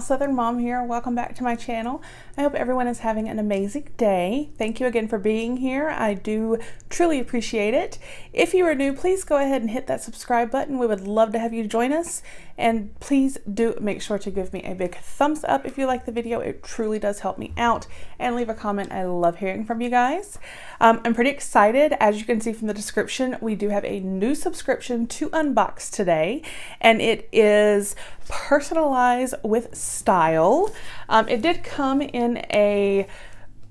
Southern Mom here. Welcome back to my channel. I hope everyone is having an amazing day. Thank you again for being here. I do truly appreciate it. If you are new, please go ahead and hit that subscribe button. We would love to have you join us. And please do make sure to give me a big thumbs up if you like the video. It truly does help me out. And leave a comment. I love hearing from you guys. I'm pretty excited. As you can see from the description, we do have a new subscription to unbox today. And it is Personalize with Style. It did come in a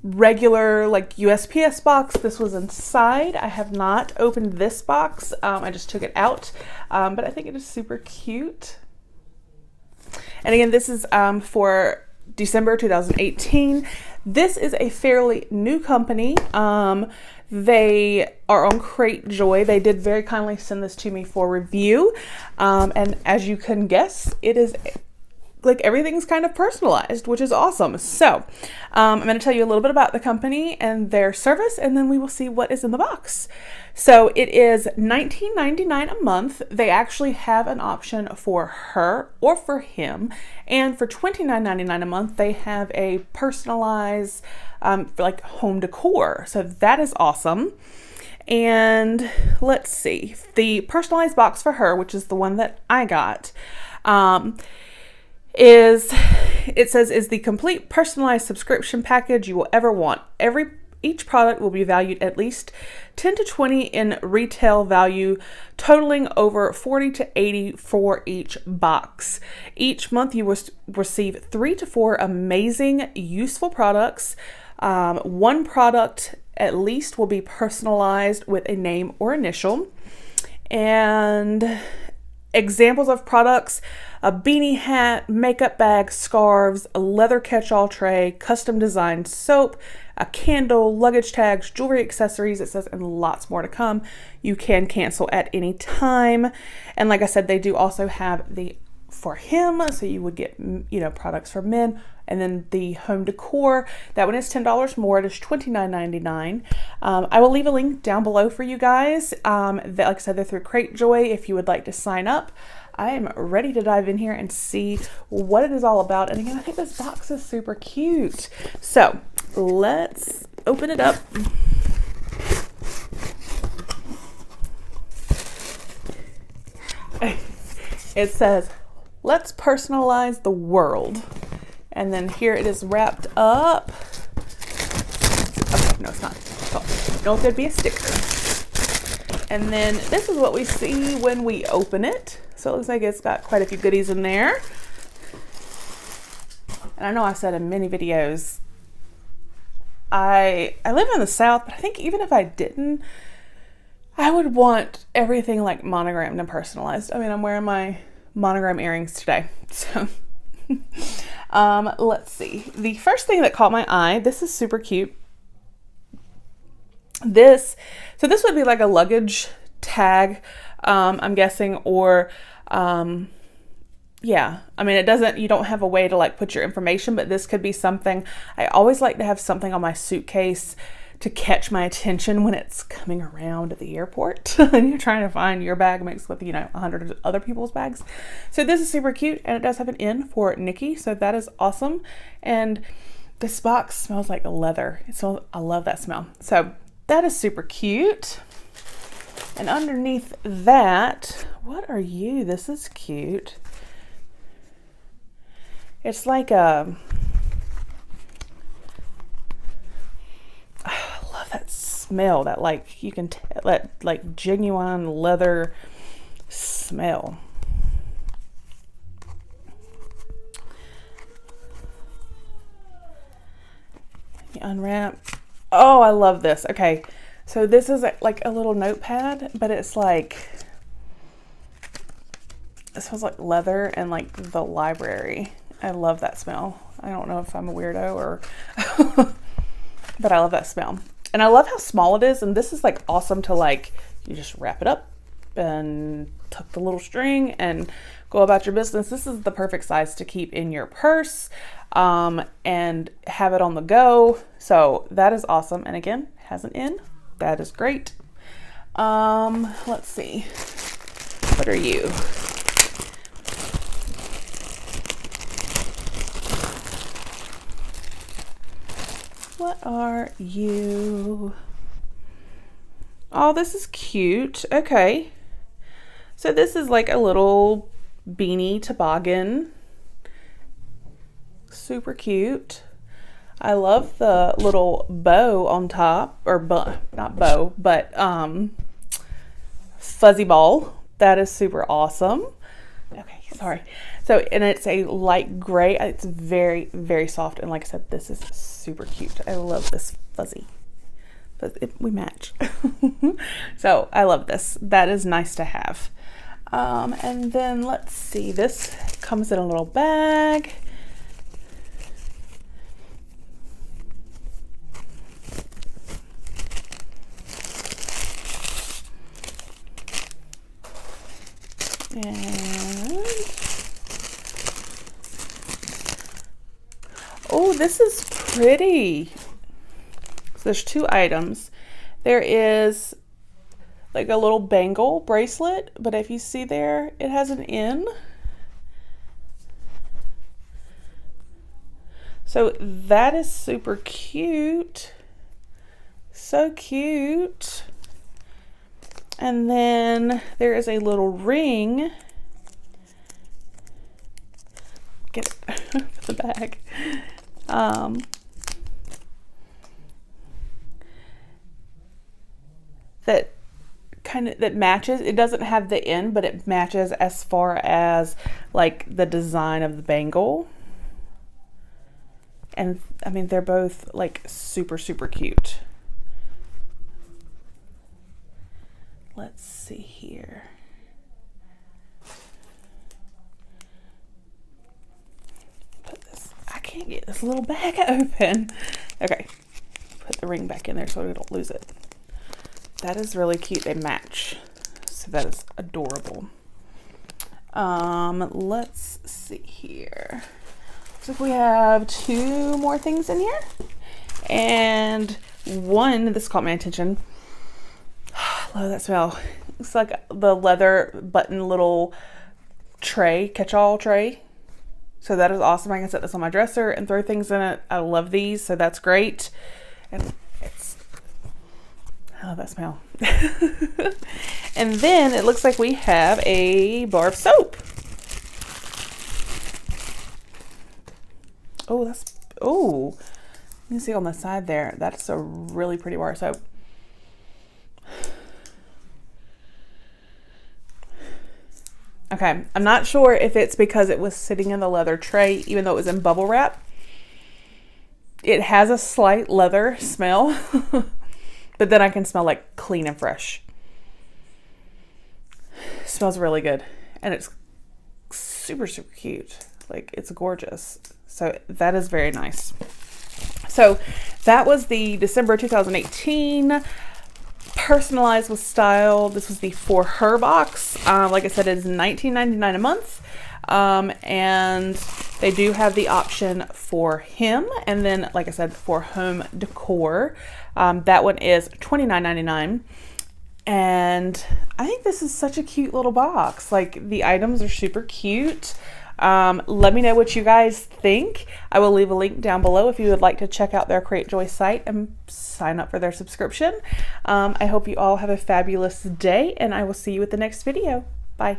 regular like USPS box. This was inside. I have not opened this box. I just took it out, but I think it is super cute. And again, this is for December 2018. This is a fairly new company. They are on Crate Joy. They did very kindly send this to me for review. And as you can guess, it is like everything's kind of personalized, which is awesome. So I'm going to tell you a little bit about the company and their service, and then we will see what is in the box. So it is $19.99 a month. They actually have an option for her or for him. And for $29.99 a month, they have a personalized like home decor. So that is awesome. And let's see, the personalized box for her, which is the one that I got, is the complete personalized subscription package you will ever want. Each product will be valued at least 10 to 20 in retail value, totaling over 40 to 80 for each box. Each month you will receive 3 to 4 amazing, useful products. One product at least will be personalized with a name or initial. And examples of products: a beanie hat, makeup bag, scarves, a leather catch-all tray, custom designed soap, a candle, luggage tags, jewelry, accessories, it says, and lots more to come. You can cancel at any time. And like I said, they do also have the for him, so you would get, you know, products for men. And then the home decor, that one is $10 more. It is $29.99. I will leave a link down below for you guys. Like I said, they're through Crate Joy. If you would like to sign up, I am ready to dive in here and see what it is all about. And again, I think this box is super cute. So let's open it up. It says, "Let's personalize the world." And then here it is wrapped up. Okay, no, it's not. Oh, no, there'd be a sticker. And then this is what we see when we open it. So it looks like it's got quite a few goodies in there. And I know I've said in many videos, I live in the South, but I think even if I didn't, I would want everything like monogrammed and personalized. I mean, I'm wearing my monogram earrings today, so let's see. The first thing that caught my eye, this is super cute. So this would be like a luggage tag, I'm guessing, or yeah, I mean, you don't have a way to like put your information, but this could be something. I always like to have something on my suitcase to catch my attention when it's coming around at the airport and you're trying to find your bag mixed with, you know, 100 other people's bags. So this is super cute, and it does have an N for Nikki, so that is awesome. And this box smells like leather. I love that smell. So that is super cute. And underneath that, what are you? This is cute. It's like a, I love that smell, that like you can that like genuine leather smell. You unwrap. Oh, I love this. Okay, so this is like a little notepad, but it's like, it smells like leather and like the library. I love that smell. I don't know if I'm a weirdo or but I love that smell. And I love how small it is. And this is like awesome to like, you just wrap it up and tuck the little string and go about your business. This is the perfect size to keep in your purse and have it on the go. So that is awesome. And again, has an N. That is great. Let's see. What are you? What are you? Oh, this is cute. Okay. So this is like a little beanie toboggan. Super cute. I love the little bow on top, or not bow, but fuzzy ball. That is super awesome. Okay, sorry. So, and it's a light gray. It's very, very soft. And like I said, this is super cute. I love this fuzzy. But we match. So I love this. That is nice to have. And then let's see. This comes in a little bag. And oh, this is pretty. So there's two items. There is like a little bangle bracelet, but if you see there, it has an N. So that is super cute. So cute. And then there is a little ring. Get it for the bag. That matches. It doesn't have the N, but it matches as far as like the design of the bangle. And I mean, they're both like super, super cute. Let's see here. Put this, I can't get this little bag open. Okay, put the ring back in there so we don't lose it. That is really cute. They match. So that is adorable. Let's see here. Looks like we have two more things in here. And one, this caught my attention. Love that smell. It's like the leather button little tray, catch-all tray. So that is awesome. I can set this on my dresser and throw things in it. I love these, so that's great. And I love that smell. And then it looks like we have a bar of soap. Oh, you can see on the side there, that's a really pretty bar of soap. Okay, I'm not sure if it's because it was sitting in the leather tray, even though it was in bubble wrap. It has a slight leather smell, but then I can smell like clean and fresh. It smells really good, and it's super, super cute. Like, it's gorgeous. So that is very nice. So that was the December 2018 Personalized with Style. This was the For Her box. Like I said, it is $19.99 a month. And they do have the option for him. And then, like I said, for home decor, that one is $29.99. And I think this is such a cute little box. Like, the items are super cute. Let me know what you guys think. I will leave a link down below if you would like to check out their Create Joy site and sign up for their subscription. I hope you all have a fabulous day, and I will see you at the next video. Bye.